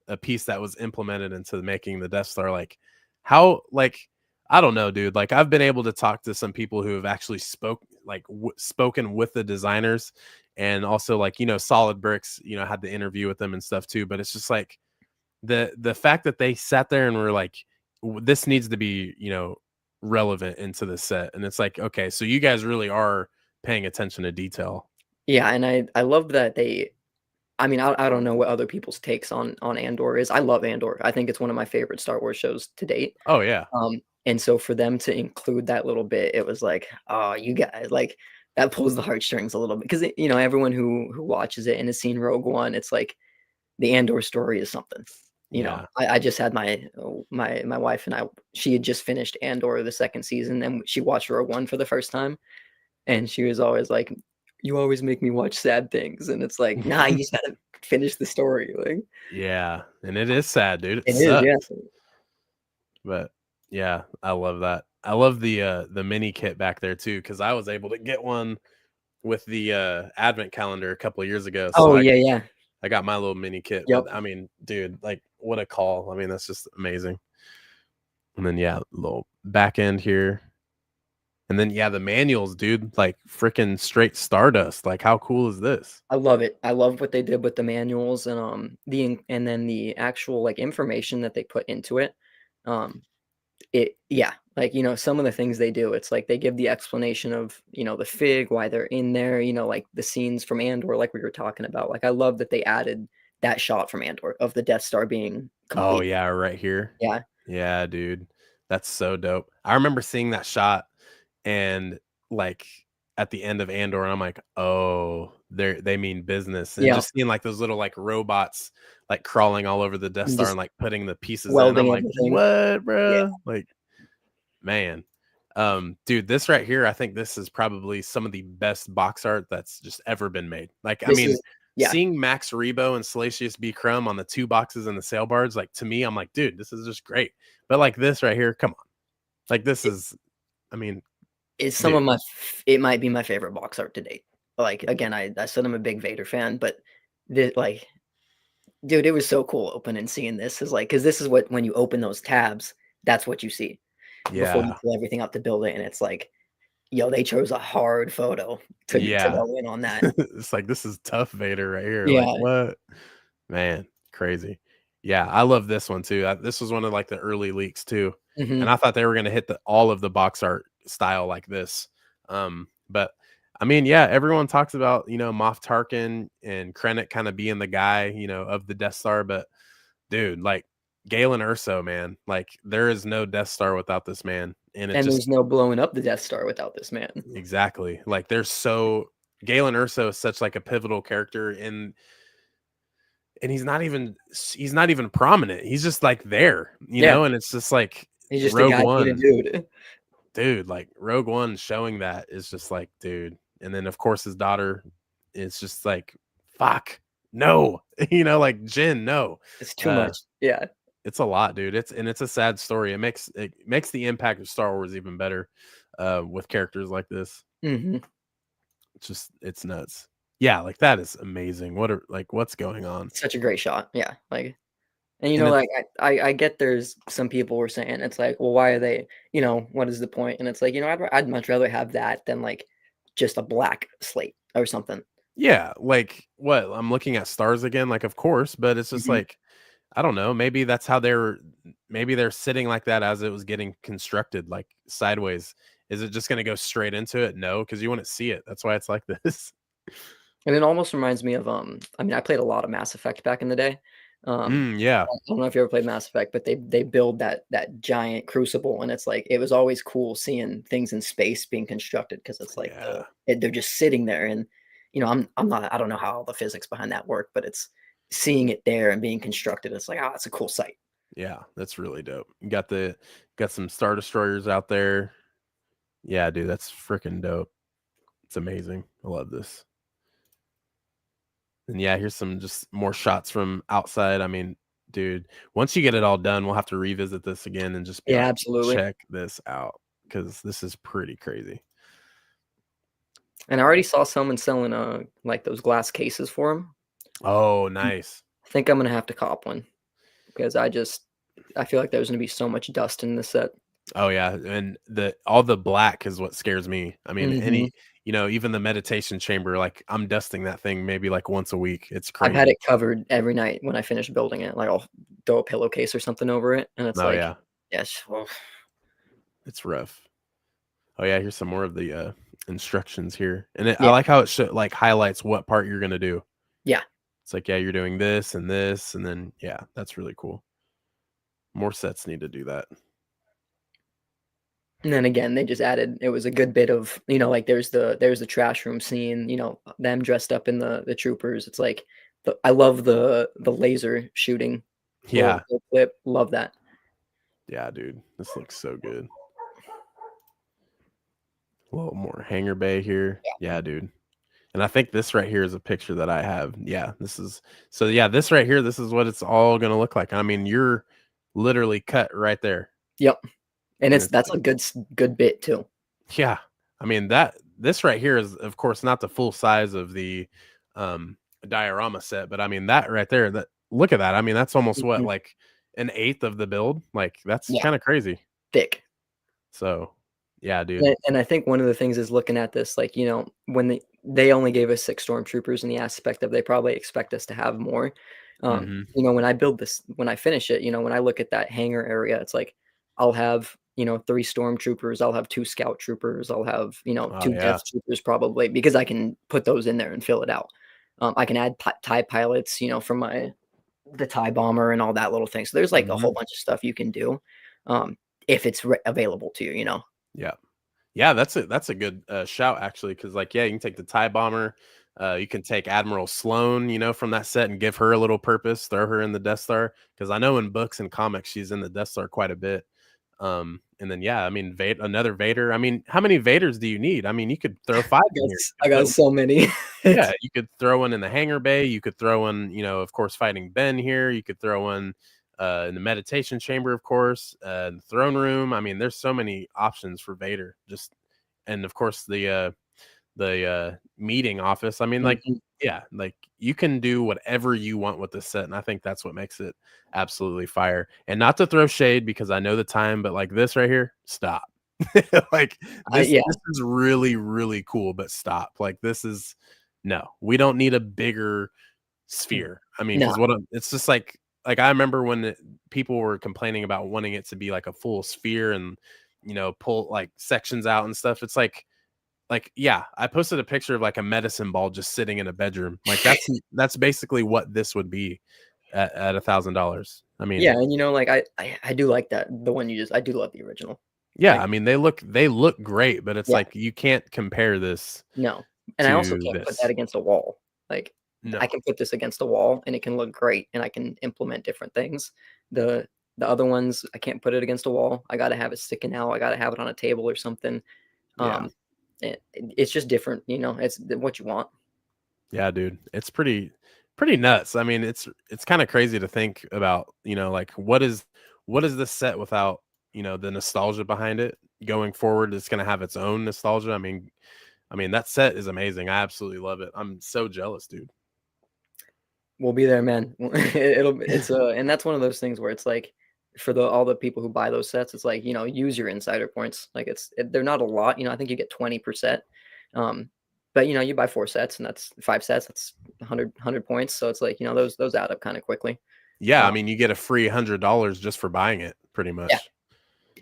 a piece that was implemented into making the Death Star." Like, how like, I don't know, dude, like, I've been able to talk to some people who have actually spoken with the designers and also, like, Solid Bricks, had the interview with them and stuff too, but it's just like, the fact that they sat there and were like, This needs to be, relevant into the set." And it's like, okay, so you guys really are paying attention to detail. Yeah, and I love that I mean, I don't know what other people's takes on Andor is. I love Andor. I think it's one of my favorite Star Wars shows to date. Oh, yeah. And so for them to include that little bit, it was like, "Oh, you guys," like, that pulls the heartstrings a little bit 'cause everyone who watches it and has seen Rogue One, it's like the Andor story is something. Yeah. I just had my wife and she had just finished Andor the 2nd season, and she watched Rogue One for the first time, and she was always like, "You always make me watch sad things," and it's like, "Nah, you just gotta finish the story," like Yeah, and it is sad, dude, it it is, yeah. sucks, but yeah, I love that. I love the mini kit back there too, because I was able to get one with the, advent calendar a couple of years ago, so Oh, I yeah, yeah. I got my little mini kit, Yep. but, I mean, dude, like, what a call. I mean, that's just amazing. And then, yeah, little back end here. And then, yeah, the manuals, dude, like freaking straight Stardust. Like, how cool is this? I love it. I love what they did with the manuals and, and then the actual, like, information that they put into it. Um, Yeah, like, some of the things they do, it's like they give the explanation of, the Fig, why they're in there, like the scenes from Andor, like we were talking about. Like, I love that they added that shot from Andor of the Death Star being Oh, complete. yeah, right here. Yeah. Yeah, dude. That's so dope. I remember seeing that shot and, like, at the end of Andor, and I'm like, "Oh, they mean business," and Yeah. just seeing, like, those little, like, robots, like, crawling all over the Death And Star just and, like, putting the pieces in. I'm welding like, everything. "What, Yeah. bro?" Like, man. Dude, this right here, I think this is probably some of the best box art that's just ever been made. Like, I This mean, is yeah. seeing Max Rebo and Salacious B. Crumb on the 2 boxes and the sailbards, like, to me, I'm like, "Dude, this is just great." But, like, this right here, come on. Like, this It is I mean, it's some of dude. my f it might be my favorite box art to date. Like, again, I said I'm a big Vader fan, but the like, dude, it was so cool opening and seeing this is like, because this is what when you open those tabs, that's what you see before you Yeah. pull everything out to build it, and it's like, yo, they chose a hard photo to Yeah. go in on that. It's like, this is tough Vader right here. Like, Yeah. what? Man, crazy. Yeah, I love this one too. This was one of, like, the early leaks too, and Mhm. I thought they were gonna hit all of the box art style like this. But, I mean, yeah, everyone talks about, Moff Tarkin and Krennic kinda being the guy, of the Death Star, but dude, like, Galen Erso, man, like, there is no Death Star without this man, and it And just there's no blowing up the Death Star without this man. exactly. Like, there's so Galen Erso is such, like, a pivotal character and he's not even prominent. He's just, like, there, Yeah, and it's just like he's just a Rogue guy being a One, dude. dude, like, Rogue One showing that is just like, dude, and then, of course, his daughter is just like, "Fuck, no," like, "Jin, no." It's too Uh, much. Yeah. it's a lot, dude. It's a sad story. It makes the impact of Star Wars even better, with characters like this. Mhm. It's nuts. Yeah, like, that is amazing. What's going on? Such a great shot. Yeah, like and, And like, it's I get there's some people were saying it's like, "Well, why are they" "What is the point?" And it's like, I'd much rather have that than, like, just a black slate or something. yeah, like, what? I'm looking at stars again, like, of course, but it's just Mhm. like, I don't know, maybe they're sitting like that as it was getting constructed, like, sideways. Is it just gonna go straight into it? No, because you wouldn't see it. That's why it's like this. And it almost reminds me of, I mean, I played a lot of Mass Effect back in the day. Yeah. I don't know if you ever played Mass Effect, but they build that giant crucible, and it's like it was always cool seeing things in space being constructed because it's like Yeah. they're just sitting there, and I'm not I don't know how all the physics behind that work, but it's seeing it there and being constructed. It's like, it's a cool sight. Yeah, that's really dope. You got some star destroyers out there. Yeah, dude, that's freaking dope. It's amazing. I love this. And yeah, here's some just more shots from outside. I mean, dude, once you get it all done, we'll have to revisit this again and just be Yeah, like, absolutely. check this out because this is pretty crazy. And I already saw someone selling like those glass cases for them. Oh, nice. I think I'm gonna have to cop one because I feel like there's gonna be so much dust in this set. Oh yeah, and the all the black is what scares me. I mean, Mhm. even the meditation chamber, like I'm dusting that thing maybe like once a week. It's I've had it crazy. covered every night when I finish building it, like, I'll throw a pillowcase or something over it, and it's Oh like, yeah, yes, well, it's rough. Oh yeah, here's some more of the instructions here, and I yeah, like how it like highlights what part you're gonna do. yeah, It's like, yeah, you're doing this, and then yeah, that's really cool. More sets need to do that. and then again, they just added it was a good bit of, like, there's the trash room scene, them dressed up in the troopers, it's like, I love the laser shooting Yeah, little clip, love that. yeah, dude, this looks so good. A little more hangar bay here. Yeah, dude. And I think this right here is a picture that I have. Yeah, this is so yeah, this right here, this is what it's all gonna look like. I mean, you're literally cut right there. Yep, and And it's it's that's like, a good bit too. yeah. I mean, this right here is of course not the full size of the diorama set, but I mean that right there, that look at that. I mean, that's almost what, Mhm. like an eighth of the build. Like that's Yeah, kind of crazy. thick. So yeah, dude. And I think one of the things is looking at this, like, when they only gave us 6 stormtroopers in the aspect of they probably expect us to have more. Hmm. When I finish it, when I look at that hangar area, it's like, I'll have, 3 stormtroopers, I'll have 2 scout troopers, I'll have, Oh 2 yeah. death troopers probably because I can put those in there and fill it out. I can add TIE pilots, from the TIE bomber and all that little thing. So there's like a whole Mhm. bunch of stuff you can do, um, if it's available to you. Yeah. Yeah, that's a good, shout actually, because like, yeah, you can take the TIE bomber, you can take Admiral Sloane, from that set and give her a little purpose, throw her in the Death Star, because I know in books and comics, she's in the Death Star quite a bit. And then, yeah, I mean, Another Vader. I mean, how many Vaders do you need? I mean, you could throw 5 in here. You I could got put so many. Yeah, It's you could throw one in the hangar bay. You could throw in, of course, fighting Ben here. You could throw one in the meditation chamber, of course, the throne room. I mean, there's so many options for Vader. Just and of course the meeting office. I mean, like, Mhm. yeah, like you can do whatever you want with this set, and I think that's what makes it absolutely fire. And not to throw shade because I know the time, but like this right here, stop. Like Yeah, this is really really cool, but stop. Like this is no, we don't need a bigger sphere. I mean, no, because it's just like I remember when people were complaining about wanting it to be like a full sphere and pull like sections out and stuff. It's like yeah, I posted a picture of like a medicine ball just sitting in a bedroom. Like that's basically what this would be at $1,000. I yeah, mean, and like I do like that the one you just I do love the original. yeah, Like, I mean they look great, but it's yeah, like you can't compare this no, and I also to can't put that this. against a wall. Like, I No. can put this against a wall, and it can look great, and I can implement different things. The the other ones, I can't put it against a wall. I gotta have it sticking out. I gotta have it on a table or something. Yeah. Um, it's just different, it's what you want. Yeah, dude. It's pretty nuts. I mean, it's kind of crazy to think about, like what is this set without, the nostalgia behind it. Going forward, it's going to have its own nostalgia. I mean that set is amazing. I absolutely love it. I'm so jealous, dude. We'll be there, man. And that's one of those things where it's like, for all the people who buy those sets, it's like, use your insider points. Like, they're not a lot, I think you get 20 per set. But you buy 4 sets and that's 5 sets, that's 100 points. So it's like, those add up kind of quickly. Yeah, I Um, mean you get a free $100 just for buying it, pretty yeah, much.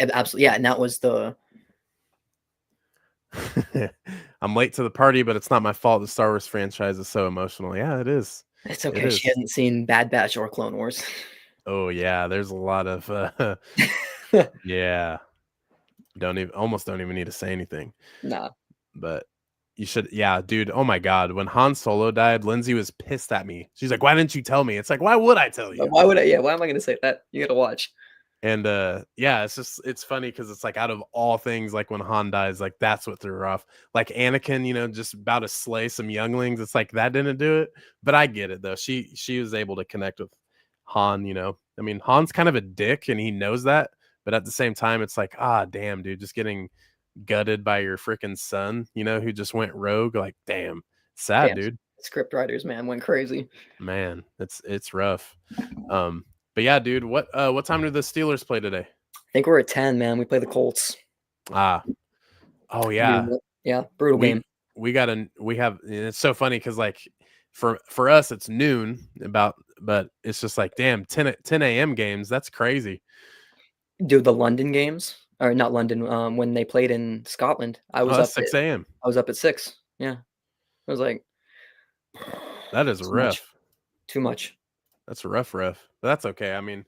absolutely. Yeah. And that was I'm late to the party, but it's not my fault. The Star Wars franchise is so emotional. Yeah, it is. it's It okay. She is. hasn't seen Bad Batch or Clone Wars. Oh yeah, there's a lot of yeah. Don't even need to say anything. Nah. But you should, yeah, dude. Oh my god, when Han Solo died, Lindsay was pissed at me. She's like, "Why didn't you tell me?" It's like, "Why would I tell But you?" why would I? Yeah. Why am I going to say that? You got to watch. And yeah, it's funny because it's like out of all things, like when Han dies, like that's what threw her off. Like Anakin, just about to slay some younglings. It's like that didn't do it. But I get it though. She was able to connect with Han. I mean, Han's kind of a dick and he knows that, but at the same time, it's like, ah, damn, dude, just getting gutted by your freaking son, who just went rogue. Like, damn, sad, Damn. dude. Script writers, man, went crazy. Man, it's rough. Um, but yeah, dude, what time do the Steelers play today? I think we're at 10, man. We play the Colts. Ah, oh yeah. Yeah, brutal We game. we have and it's so funny because like for us it's noon but it's just like damn 10 a.m. games. That's crazy. Dude, the London games, or not London, when they played in Scotland, Oh, that's 6 a.m. I was up at 6. Yeah. I was like, That is too much, rough. too much. That's rough. But that's okay. I mean,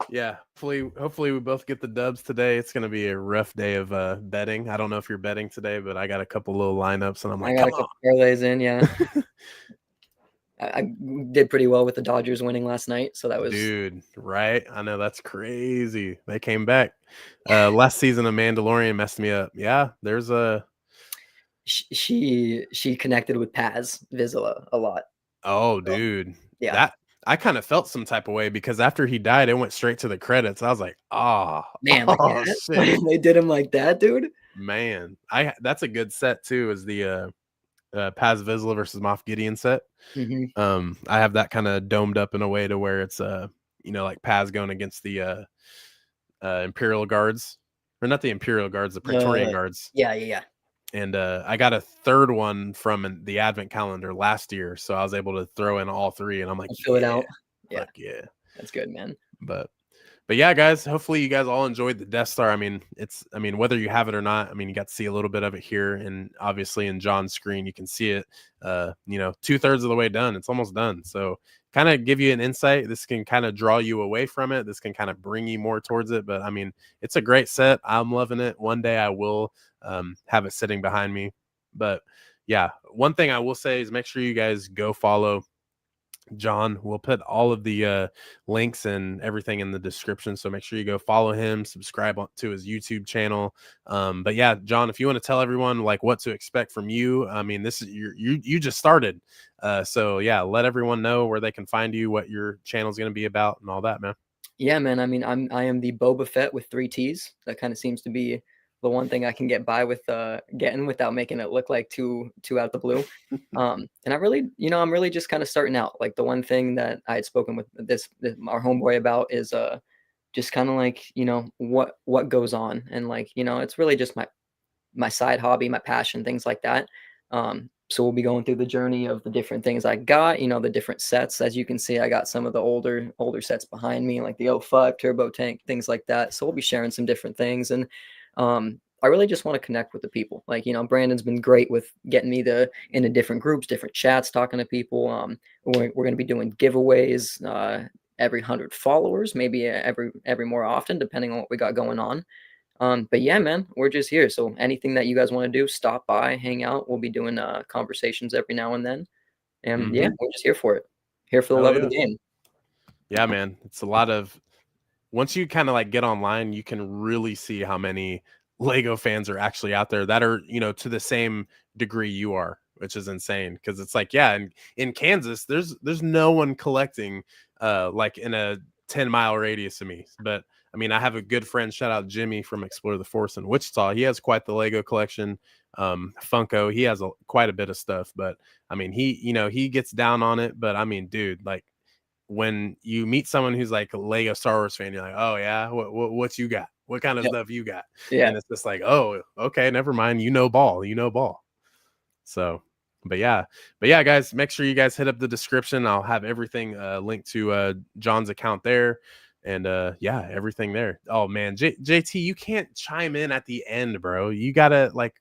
yeah, hopefully we both get the dubs today. It's gonna be a rough day of betting. I don't know if you're betting today, but I got a couple little lineups and I'm I like, got a come on. couple parlays in, yeah. I did pretty well with the Dodgers winning last night, so that was Dude, right? I know that's crazy. They came back. Last season of Mandalorian messed me up. Yeah, there's a she connected with Paz Vizsla a lot. oh, So, dude. yeah. That I kind of felt some type of way because after he died, it went straight to the credits. I was like, "Oh, Man, like oh that? shit, They did him like that, dude? man." That's a good set too. Is the Paz Vizsla versus Moff Gideon set. Mhm. I have that kind of domed up in a way to where it's like Paz going against the Imperial Guards, or not the Imperial Guards, the Praetorian Guards. Yeah, yeah, yeah. And I got a third one from the advent calendar last year, so I was able to throw in all three, and I'm like, I'll fill it yeah, out. Yeah, fuck yeah. that's good, man. But but yeah, guys, hopefully you guys all enjoyed the Death Star. I mean, whether you have it or not, I mean, you got to see a little bit of it here, and obviously in John's screen, you can see it. 2/3 of the way done. It's almost done. So, kind of give you an insight. This can kind of draw you away from it. This can kind of bring you more towards it. But I mean, it's a great set. I'm loving it. One day I will have it sitting behind me. But yeah, one thing I will say is make sure you guys go follow John. We'll put all of the links and everything in the description. So make sure you go follow him, subscribe to his YouTube channel. But yeah, John, if you want to tell everyone like what to expect from you, I mean, this is you just started. So yeah, let everyone know where they can find you, what your channel is going to be about, and all that, man. Yeah, man. I mean, I am the Boba Fett with 3 T's. That kind of seems to be the one thing I can get by with getting without making it look like too out the blue. And I really, I'm really just kind of starting out. Like the one thing that I had spoken with this our homeboy about is just kind of like, what goes on, and like, it's really just my side hobby, my passion, things like that. So we'll be going through the journey of the different things I got, the different sets. As you can see, I got some of the older sets behind me, like the '05 turbo tank, things like that. So we'll be sharing some different things. And I really just want to connect with the people. Like, Brandon's been great with getting me into different groups, different chats, talking to people. We're going to be doing giveaways every 100 followers, maybe every more often, depending on what we got going on. But yeah, man, we're just here. So anything that you guys want to do, stop by, hang out. We'll be doing conversations every now and then. And yeah, Mm-hmm. we're just here for it. Here for the Hell love of yeah. the game. Yeah, man. It's a lot of once you kind of like get online, you can really see how many Lego fans are actually out there that are, to the same degree you are, which is insane. Cause it's like, yeah, in Kansas, there's no one collecting like in a 10-mile radius of me. But I mean, I have a good friend, shout out Jimmy from Explore the Force in Wichita. He has quite the Lego collection. Funko, he has quite a bit of stuff, but I mean, he gets down on it. But I mean, dude, like when you meet someone who's like a Lego Star Wars fan, you're like, oh yeah, what you got? What kind of Yep. stuff you got? Yeah. And it's just like, oh, okay, never mind. Ball. So, but yeah, guys, make sure you guys hit up the description. I'll have everything linked to John's account there, and yeah, everything there. Oh man, JT, you can't chime in at the end, bro. You gotta like,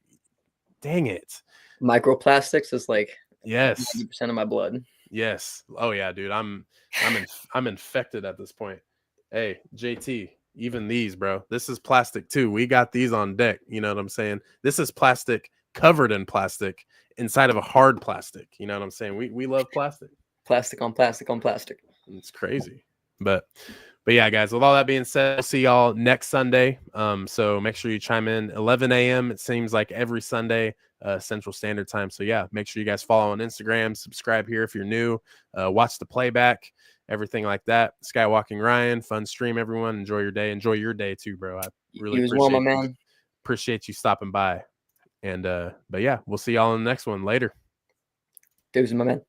dang it. Microplastics is like Yes. 90% of my blood. Yes. Oh yeah, dude. I'm infected at this point. Hey, JT, even these, bro. This is plastic too. We got these on deck. You know what I'm saying? This is plastic covered in plastic inside of a hard plastic. You know what I'm saying? We love plastic. Plastic on plastic on plastic. It's crazy. But yeah, guys, with all that being said, we'll see y'all next Sunday. So make sure you chime in 11 a.m. It seems like every Sunday, Central Standard Time. So yeah, make sure you guys follow on Instagram, subscribe here if you're new, watch the playback, everything like that. Skywalking Ryan, fun stream, everyone. Enjoy your day. Enjoy your day too, bro. I really You as well, my man. appreciate you stopping by. And but yeah, we'll see y'all in the next one later. Dudes, my man.